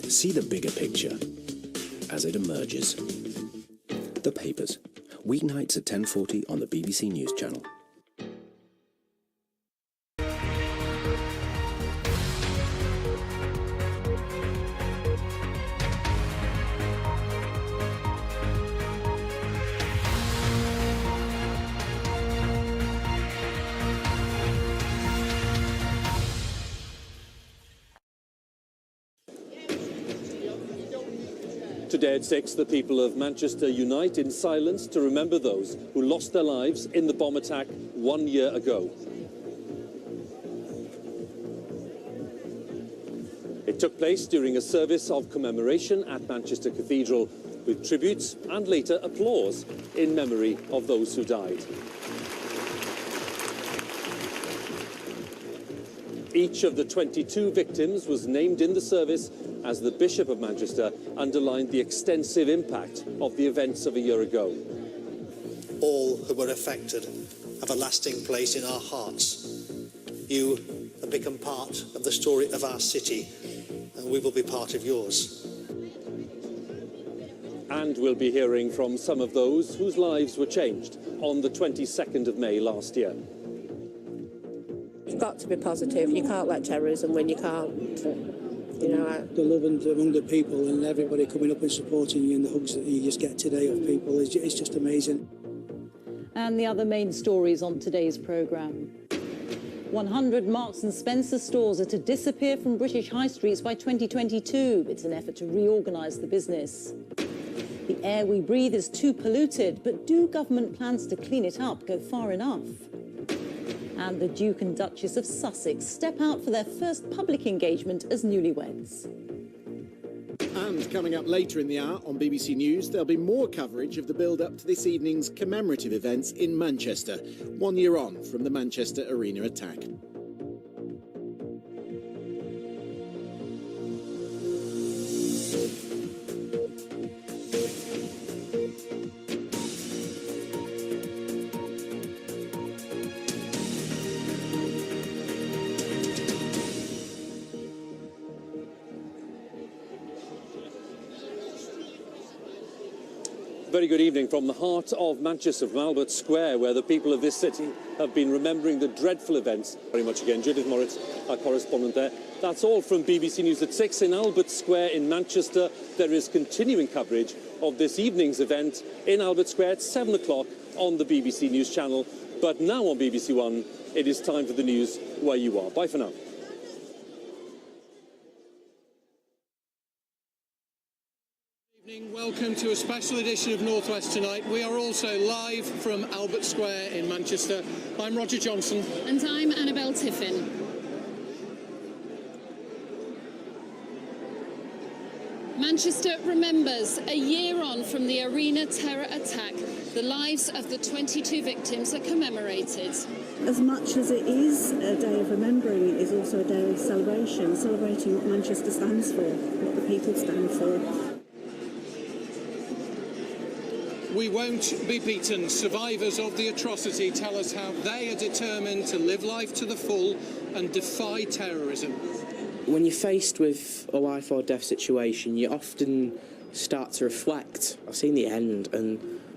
See the bigger picture as it emerges. The Papers, weeknights at 10:40 on the BBC News Channel. Today at 6, the people of Manchester unite in silence to remember those who lost their lives in the bomb attack 1 year ago. It took place during a service of commemoration at Manchester Cathedral, with tributes and later applause in memory of those who died. Each of the 22 victims was named in the service as the Bishop of Manchester underlined the extensive impact of the events of a year ago. All who were affected have a lasting place in our hearts. You have become part of the story of our city, and we will be part of yours. And we'll be hearing from some of those whose lives were changed on the 22nd of May last year. You've got to be positive. You can't let terrorism win. You can't. The love among the people and everybody coming up and supporting you, and the hugs that you just get today of people, it's just amazing. And the other main stories on today's programme. 100 Marks and Spencer stores are to disappear from British high streets by 2022. It's an effort to reorganise the business. The air we breathe is too polluted, but do government plans to clean it up go far enough? And the Duke and Duchess of Sussex step out for their first public engagement as newlyweds. And coming up later in the hour on BBC News, there'll be more coverage of the build-up to this evening's commemorative events in Manchester, 1 year on from the Manchester Arena attack. Very good evening from the heart of Manchester, from Albert Square, where the people of this city have been remembering the dreadful events. Very much again, Judith Moritz, our correspondent there. That's all from BBC News at 6 in Albert Square in Manchester. There is continuing coverage of this evening's event in Albert Square at 7 o'clock on the BBC News channel. But now on BBC One, it is time for the news where you are. Bye for now. Welcome to a special edition of North West Tonight. We are also live from Albert Square in Manchester. I'm Roger Johnson. And I'm Annabel Tiffin. Manchester remembers, a year on from the Arena terror attack, the lives of the 22 victims are commemorated. As much as it is a day of remembering, it is also a day of celebration, celebrating what Manchester stands for, what the people stand for. We won't be beaten. Survivors of the atrocity tell us how they are determined to live life to the full and defy terrorism. When you're faced with a life or death situation, you often start to reflect. I've seen the end, and